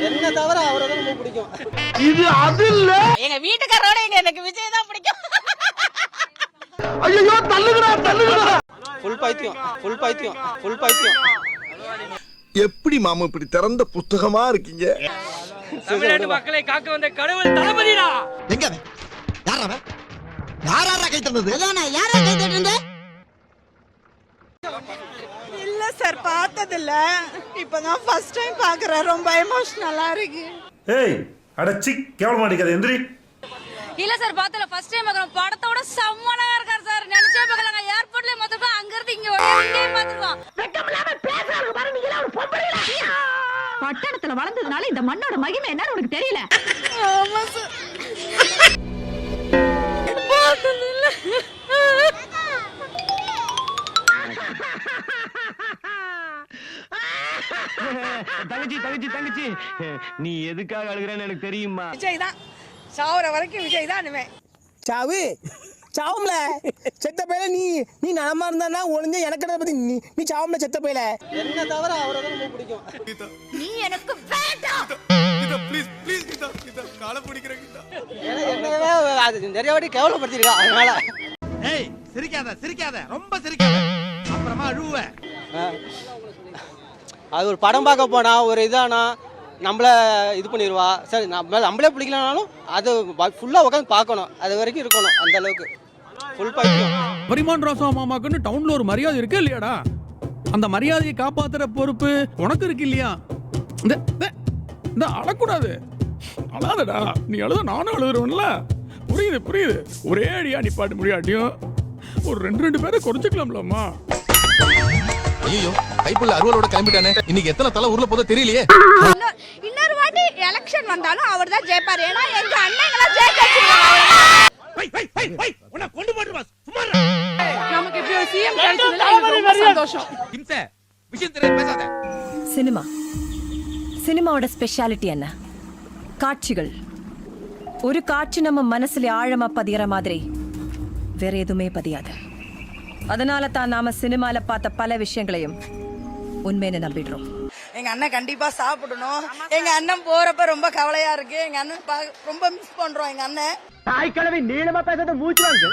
என்ன தவிர அவரை தான் ரொம்ப பிடிக்கும். இது அது இல்ல. எங்க வீட்டுக்காரோட எனக்கு விஜய் தான் பிடிக்கும். ஐயோ தள்ளுங்கடா தள்ளுங்கடா. ஃபுல் பைத்தியம். எப்படி மாமா இப்படி திறந்த புத்தகமா இருக்கீங்க? தமிழ்நாட்டு மக்களை காக்க வந்த கடவுள் தளபதிடா. எங்க அவன்? யார் அவன்? யாரா கை தந்தது? யாரா கை தட்டுறது? இல்ல சார், பார்த்ததில்ல. இப்பதான் ஃபர்ஸ்ட் டைம் பாக்குறேன். ரொம்ப எமோஷனலா இருக்கு. ஏய் அடச்சி கேவலமா அடிக்காத எந்திரி. இல்ல சார், பார்த்தல ஃபர்ஸ்ட் டைம் பாக்குறோம். படத்தோட செம்மனா இருக்கார் சார். நினைச்சே பார்க்கலங்க. ஏர்போர்ட்ல மொத்தமா அங்க இருந்து இங்க ஓடிட்டே பாத்துறோம். வெக்கமில்லாம பேசுறாங்க பாரு, நீங்க எல்லாம் ஒரு பொம்பளைடா. பட்டணத்துல வளர்ந்ததனால இந்த மண்ணோட மகிமை என்னன்னு உனக்கு தெரியல. ஆமா சார். தங்கச்சி நீ எதுக்காக அழுகுறன்னு எனக்கு தெரியுமா? விஜய் தான் சாவுற வரைக்கும் விஜய் தான் இனிமே. சாவும்ல செத்த பையில நீ நலமா இருந்தா ஒளிஞ்ச எனக்கு பத்தி நீ சாவும்ல செத்த பையில. என்ன தவிர அவரை தான் ரொம்ப பிடிக்கும். நீ எனக்கு வேண்டாம். என்னவே அது நிறைய வாட்டி கேவலப்படுத்திருக்கா. அதனால ஏய் சிரிக்காத ரொம்ப சிரிக்காத. அப்புறமா அழுவ. அது ஒரு படம் பார்க்க போனா ஒரு இதானா நம்மள இது பண்ணிடுவா. சரி நம்மளே பிடிக்கலனாலும் அது ஃபுல்லா உட்காந்து பார்க்கணும். அது வரைக்கும் இருக்கணும். அந்த அளவுக்கு ஃபுல் பைத்தியம். பரிமான் ராசா மாமாக்குன்னு டவுன்ல ஒரு மரியாதை இருக்கு இல்லையாடா? அந்த மரியாதையை காப்பாத்துற பொறுப்பு உனக்கு இருக்கு இல்லையா? இந்த அழக்கூடாது. அழாதடா. நீ அழுத நானும் அழுதுருவன்ல. புரியுது. ஒரே அடியா நிப்பாட்ட முடியாட்டியும் ஒரு ரெண்டு பேரை குறைச்சிக்கலாம்லம்மா. ஐயோ கைப்புள்ள அருவலோட கிளம்பிட்டானே. இன்னைக்கு எத்தனை தலை ஊர்ல போதோ தெரியலையே. இன்னொரு வாட்டி எலெக்ஷன் வந்தாலும் அவர் தான் ஜெயிப்பார். ஏன்னா எங்க அண்ணங்கள ஜெயிக்க உன்னை கொண்டு போடுவா. சும்மா நமக்கு இப்ப சிஎம் கிடைச்சதுல எனக்கு ரொம்ப சந்தோஷம். இம்சே விஷயம் தெரியாம பேசாத. சினிமாவோட ஸ்பெஷாலிட்டி என்ன? காட்சிகள். ஒரு காட்சி நம்ம மனசுல ஆழமா பதியற மாதிரி வேற எதுவுமே பதியாது. அதனால தான் நாம சினிமால பார்த்த பல விஷயங்களையும் உண்மைன்னு நம்பிடுறோம். எங்க அண்ணன் கண்டிப்பா சாப்பிடணும். எங்க அண்ணன் போறப்ப ரொம்ப கவலையா இருக்கு. எங்க அண்ணன் ரொம்ப மிஸ் பண்றோம். எங்க அண்ணன் தாய்க்கிழமை நீளமா பேசாத மூச்சு வாங்க.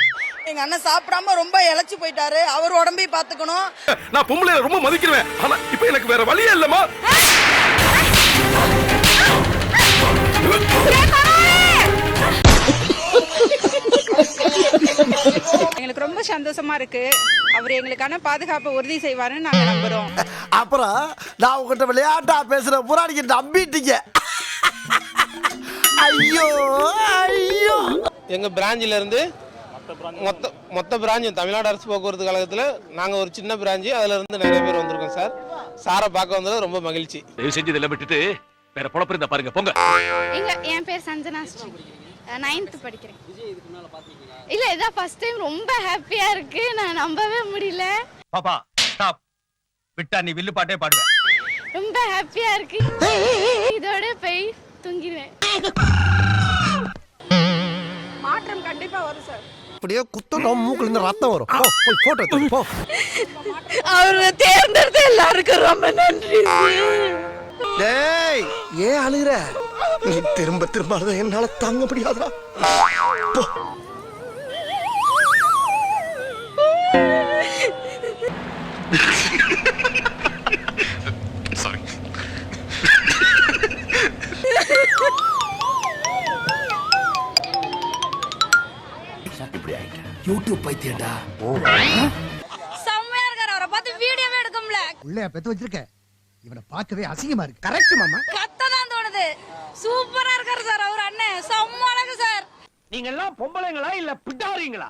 எங்க அண்ணன் சாப்பிடாம ரொம்ப இளைச்சு போயிட்டாரு. அவர் உடம்பையும் பாத்துக்கணும். நான் பொம்பளைய ரொம்ப மதிக்கிறேன். ஆனா இப்போ எனக்கு வேற வழியே இல்லமா. எங்களுக்கு ரொம்ப சந்தோஷமா இருக்கு. அவர் எங்களுக்கான பாதுகாப்பை உறுதி செய்வாருன்னு நாங்க நம்புறோம். அப்புறம் நான் உங்ககிட்ட விளையாட்டா பேசுற புறாடிக்கு நம்பிட்டீங்க. ஐயோ எங்க பிரான்ச்ல இருந்து மொத்த பிரான்ச் தமிழ்நாடு அரசு போக்குவரத்து கழகத்துல நாங்க ஒரு சின்ன பிரான்ச். அதுல இருந்து நிறைய பேர் வந்திருக்கோம் சார். சாரை பார்க்க வந்தது ரொம்ப மகிழ்ச்சி. தயவு செஞ்சு இதெல்லாம் விட்டுட்டு வேற பொழப்பு இருந்தா பாருங்க போங்க. என் பேர் சஞ்சனா ஸ்ரீ. 9th படிக்கிறேன். இல்ல இதான் ஃபர்ஸ்ட் டைம். ரொம்ப ஹாப்பியா இருக்கு. நான் நம்பவே முடியல. பாப்பா ஸ்டாப். விட்டா நீ வில்லு பாட்டே பாடுவ. ரொம்ப ஹாப்பியா இருக்கு. இதோட போய் தூங்கிடுவேன். மாற்றம் கண்டிப்பா வரும் சார். அப்படியே குத்தம் மூக்குல இருந்து ரத்தம் வரும். போய் போட்டோ எடுத்து போ. அவரை தேர்ந்தெடுத்த எல்லாருக்கும் ரொம்ப நன்றி. டேய் ஏன் அழுகுற? நீ திரும்ப அழுத என்னால தாங்க முடியாதா? போ. சாரி. இப்படி ஆயிட்ட. யூடியூப் பைத்தியடா. செம்மையா இருக்காரு. அவரை பார்த்து வீடியோவே எடுக்க முடியல. உள்ளே பெத்து வச்சிருக்க. இவனை பார்க்கவே அசிங்கமா இருக்கு. கரெக்ட் மாமா. கத்ததான் தோணுது. சூப்பரா இருக்காரு சார். அவர் அண்ணன் செம்ம அழகு சார். நீங்க எல்லாம் பொம்பளைங்களா இல்ல பிட்டாரீங்களா?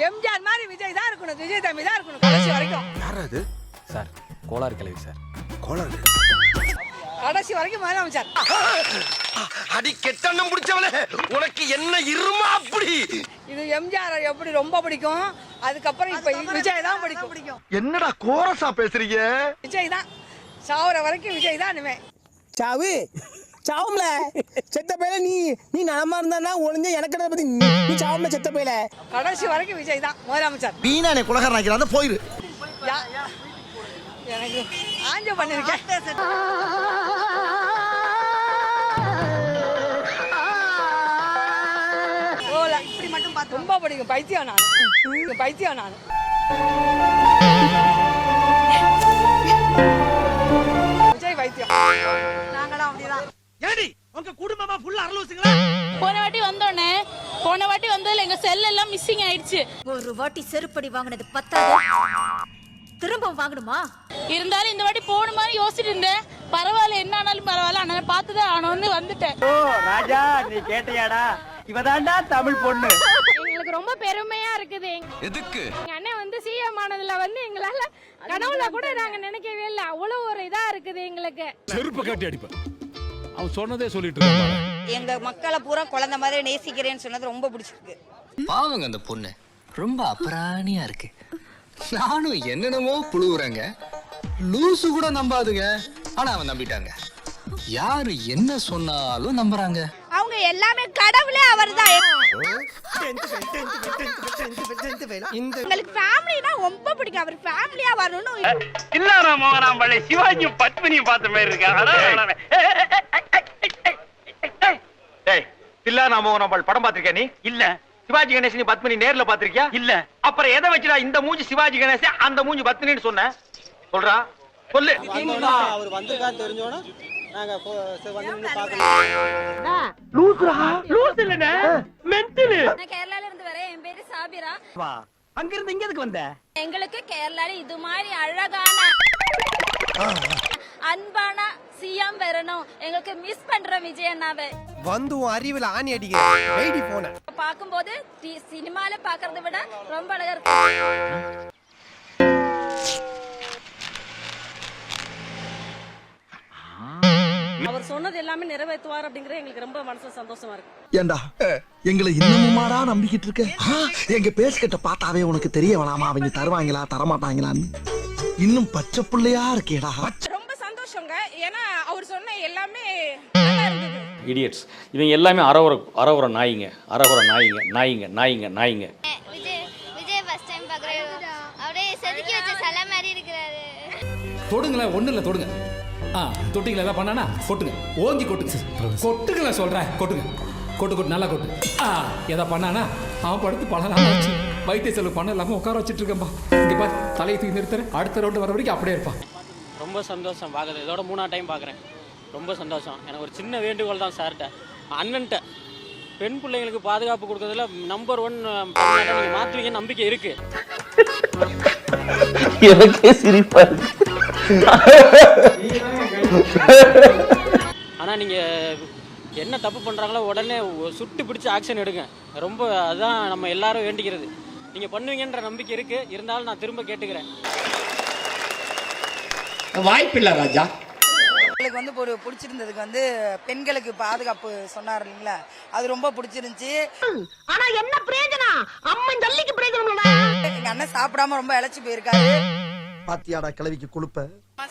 எம்ஜிஆர் மாதிரி விஜய் தான் இருக்கணும். விஜய் தம்பி தான் இருக்கணும் கடைசி வரைக்கும். யார் அது? சார் கோளாறு கிளவி சார். கோளாறு. கடைசி வரைக்கும் முதலமைச்சர். அடி கெட்டண்ணம் முடிச்சவளே, உனக்கு என்ன இருமா அப்படி? இது எம்ஜிஆர் எப்படி ரொம்ப பிடிக்கும். அதுக்கப்புறம் இப்ப விஜய் தான் பிடிக்கும். என்னடா கோரஸா பேசுறீங்க? விஜய் தான் சாவுற வரைக்கும் விஜய் தான் இனிமே. சாவும்ல செத்த பையில நீ நலமா இருந்தா ஒளிஞ்ச எனக்கு பத்தி நீ சாவும்ல செத்த பையில. கடைசி வரைக்கும் விஜய் தான் முதலமைச்சர். வீணானே குலகாரன் ஆக்கிறான். போயிரு. எனக்கு ஆஞ்ச பண்ணிருக்கேன். பிடிக்கும். பைத்தியம் நான். பைத்தியம் நான். விஜய் பைத்தியம். நாங்களாம் அப்படிதான். ஏடி உங்க குடும்பமா ஃபுல்லா அரலூசுங்களா? போன வாட்டி வந்ததுல எங்க செல் எல்லாம் மிஸ்ஸிங் ஆயிடுச்சு. ஒரு வாட்டி செருப்படி வாங்கினது பத்தாது, திரும்ப வாங்கணுமா? இருந்தாலும் இந்த வாட்டி போன மாதிரி யோசிச்சுட்டு இருந்தேன். பரவாயில்ல, என்ன ஆனாலும் பரவாயில்ல, அண்ணனை பார்த்துதான் ஆனோன்னு வந்துட்டேன். ஓ ராஜா, நீ கேட்டியாடா? இவதான்டா தமிழ் பொண்ணு. எங்களுக்கு ரொம்ப பெருமையா இருக்குது. எதுக்கு எங்க அண்ணன் வந்து சிஎம் ஆனதுல வந்து எங்களால கனவுல கூட நாங்க நினைக்கவே இல்லை. அவ்வளவு ஒரு இதா இருக்குது எங்களுக்கு. செருப்பு காட்டி அடிப்பேன். அவன் சொன்னதே சொல்லிட்டு இருக்கான். எங்க மக்களை பூரா குழந்தை மாதிரி நேசிக்கிறேன்னு சொன்னது ரொம்ப பிடிச்சிருக்கு. பாவங்க அந்த பொண்ணு ரொம்ப அபராணியா இருக்கு. நானும் என்னென்னமோ புழுவுறேங்க, லூசு கூட நம்பாதுங்க. ஆனா அவன் நம்பிட்டாங்க. யாரு என்ன சொன்னாலும் நம்புறாங்க. அவங்க எல்லாமே கடவுளே அவர்தான். எங்களுக்கு ஃபேமிலினா ரொம்ப பிடிக்கும். அவர் ஃபேமிலியா வரணும். இல்ல மோகனாம்பள்ளி சிவாஜியும் பத்மினியும் பார்த்த மாதிரி இருக்கா? தில்லானா மோகனாம்பாள் படம் பாத்திருக்கியா நீ? இல்ல. சிவாஜி கணேசன் நீ பத்மினி நேர்ல பாத்திருக்கியா? இல்ல. அப்புறம் எதை வச்சுடா இந்த மூஞ்சி சிவாஜி கணேசன் அந்த மூஞ்சி பத்மினின்னு சொன்ன? சொல்றா, சொல்லு. அவர் வந்திருக்கா தெரிஞ்சோனா நாங்க வந்து நின்னு பார்க்கணும். நான் கேரளால இருந்து வரேன். என் பேரு சாபிரா. அங்க இருந்து இங்க எதுக்கு வந்த? எங்களுக்கு கேரளால இது மாதிரி அழகான அன்பான சிஎம் வரணும். எங்களுக்கு மிஸ் பண்றோம் விஜய் அண்ணாவை. வந்து அறிவுல ஆணி அடிக்க வெயிடி போன பாக்கும்போது சினிமால பாக்குறதை விட ரொம்ப அழகா இருக்கு. அவர் சொன்னது எல்லாமே நிறைவேற்றுவார் அப்படிங்கறது எங்களுக்கு ரொம்ப மனசுல சந்தோஷமா இருக்கு. ஏண்டா எங்களை இன்னமுமாடா நம்பிக்கிட்டு இருக்க? எங்க பேசிக்கிட்ட பார்த்தாவே உனக்கு தெரிய வேணாமா அவங்க தருவாங்களா தரமாட்டாங்களான்னு? இன்னும் பச்சை பிள்ளையா இருக்கேடா. ரொம்ப சந்தோஷங்க. ஏன்னா அவர் சொன்ன எல்லாமே நல்லா இருந்தது. இடியட்ஸ் இவங்க எல்லாமே அரவர நாயிங்க, நாயிங்க. விஜய் ஃபர்ஸ்ட் டைம் பார்க்கறேன். அப்படியே செதுக்கி வச்ச சிலை மாதிரி இருக்கிறாரு. தொடுங்களேன், ஒண்ணு இல்ல தொடுங்க. தொட்டிங்களா ஏதாவது பண்ணானா கொட்டுங்க, ஓங்கி கொட்டுங்களேன் சொல்றேன். கொட்டு நல்லா கொட்டு. எதை பண்ணானா அவன் படுத்து பழலாம் வச்சு வைத்திய செலவு பண்ண இல்லாம உட்கார வச்சுட்டு இருக்கேன்பா. இங்க பாரு, தலையை தூக்கி நிறுத்துறேன். அடுத்த ரவுண்டு வர வரைக்கும் அப்படியே இருப்பான். ரொம்ப சந்தோஷம் பார்க்குறது. இதோட 3ஆவது டைம் பார்க்குறேன். ரொம்ப சந்தோஷம். எனக்கு ஒரு சின்ன வேண்டுகோள் தான் சார்கிட்ட, அண்ணன்ட்ட. பெண் பிள்ளைங்களுக்கு பாதுகாப்பு கொடுக்கறதுல நம்பர் 1 நீங்கள் மாற்றுவீங்க நம்பிக்கை இருக்கு. எனக்கே சிரிப்பா இருக்கு. ஆனால் நீங்கள் என்ன தப்பு பண்ணுறாங்களோ உடனே சுட்டு பிடிச்சி ஆக்ஷன் எடுங்க. ரொம்ப அதுதான் நம்ம எல்லாரும் வேண்டிக்கிறது. நீங்கள் பண்ணுவீங்கன்ற நம்பிக்கை இருக்குது. இருந்தாலும் நான் திரும்ப கேட்டுக்கிறேன். வாய்ப்பில்லை ராஜா. எங்களுக்கு வந்து ஒரு பிடிச்சிருந்ததுக்கு வந்து பெண்களுக்கு பாதுகாப்பு சொன்னார் இல்லைங்களா, அது ரொம்ப பிடிச்சிருந்துச்சு. ஆனா என்ன பிரயோஜனம்? அம்மன் ஜல்லிக்கு பிரயோஜனம். எங்க அண்ணன் சாப்பிடாம ரொம்ப இழைச்சு போயிருக்காரு. பாத்தியாடா கிளவிக்கு கொழுப்ப.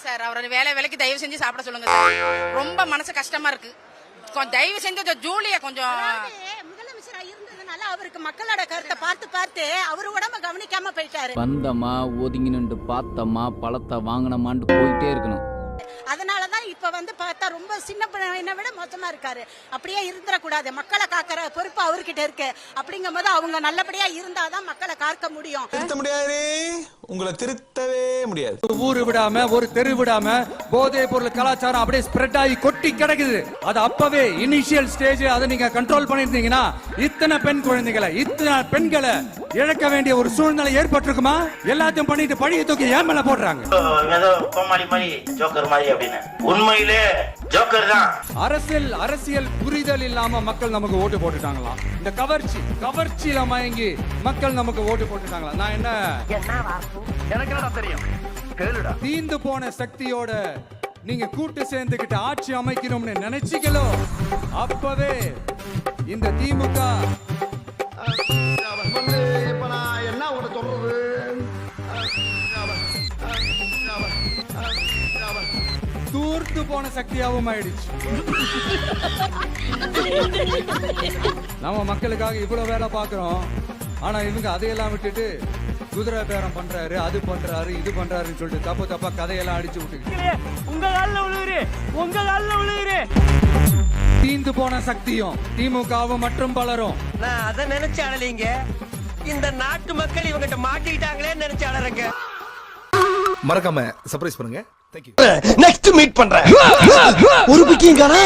சார் அவரை வேலைக்கு தயவு செஞ்சு சாப்பிட சொல்லுங்க சார். ரொம்ப மனசு கஷ்டமா இருக்கு. கொஞ்சம் தயவு செஞ்சு ஜூலிய கொஞ்சம். முதலமைச்சரா இருந்ததுனால அவருக்கு மக்களோட கருத்தை பார்த்து அவரு உடம்ப கவனிக்காம போயிட்டாரு. வந்தமா ஒதுங்கி நின்று பார்த்தமா பழத்தை வாங்கினமான்னு போயிட்டே இருக்கணும். அதனாலதான் இப்ப வந்து பார்த்தா ரொம்ப சின்ன பையனை விட மோசமா இருக்காரு. அப்படியே இருந்துடக்கூடாது. மக்களை காக்கிற பொறுப்பு அவர்கிட்ட இருக்கு. அப்படிங்கும் போது அவங்க நல்லபடியா இருந்தாதான் மக்களை காக்க முடியும். திருத்த முடியாது, உங்களை திருத்தவே முடியாது. ஊரு விடாம, ஒரு தெரு விடாம போதை பொருள் கலாச்சாரம் அப்படியே ஸ்ப்ரெட் ஆகி கொட்டி கிடக்குது. அது அப்பவே இனிஷியல் ஸ்டேஜ். அதை நீங்க கண்ட்ரோல் பண்ணிருந்தீங்கன்னா இத்தனை பெண் குழந்தைகளை, இத்தனை பெண்களை இழக்க வேண்டிய ஒரு சூழ்நிலை ஏற்பட்டிருக்குமா? எல்லாத்தையும் பண்ணிட்டு பழிய தூக்கி ஏன் மேல போடுறாங்க. உண்மையிலே ஜோக்கர் தான். அரசியல் புரிதல் இல்லாம மக்கள் நமக்கு ஓட்டு போட்டுட்டாங்களாம். இந்த கவர்ச்சியில மயங்கி மக்கள் நமக்கு ஓட்டு போட்டுட்டாங்களா? நான் என்ன எனக்கு என்ன தெரியும்? கேளுடா. தீந்து போன சக்தியோட நீங்க கூட்டு சேர்ந்துகிட்டு ஆட்சி அமைக்கணும்னு நினைச்சீங்களோ அப்பவே இந்த திமுக என்ன உன சொல்றது? தூர்த்து போன சக்தியாவும் ஆயிடுச்சு. நம்ம மக்களுக்காக இவ்வளவு வேலை பார்க்கிறோம். ஆனா இவங்க அதையெல்லாம் விட்டுட்டு குதிரை பேரம் பண்றாரு, அது பண்றாரு, இது பண்றாருன்னு சொல்லிட்டு தப்பா கதையெல்லாம் அடிச்சு விட்டு உங்க கால்ல விழுகுறே. தீந்து போன சக்தியும் திமுகவும் மற்றும் பலரும் நான் அதை நினைச்சு அழலிங்க. இந்த நாட்டு மக்கள் இவங்கிட்ட மாட்டிக்கிட்டாங்களே நினைச்சு அழறங்க. மறக்காம சர்ப்ரைஸ் பண்ணுங்க. தேங்க்யூ. நெக்ஸ்ட் மீட் பண்றேன். ஒரு பிக்கிங் காணா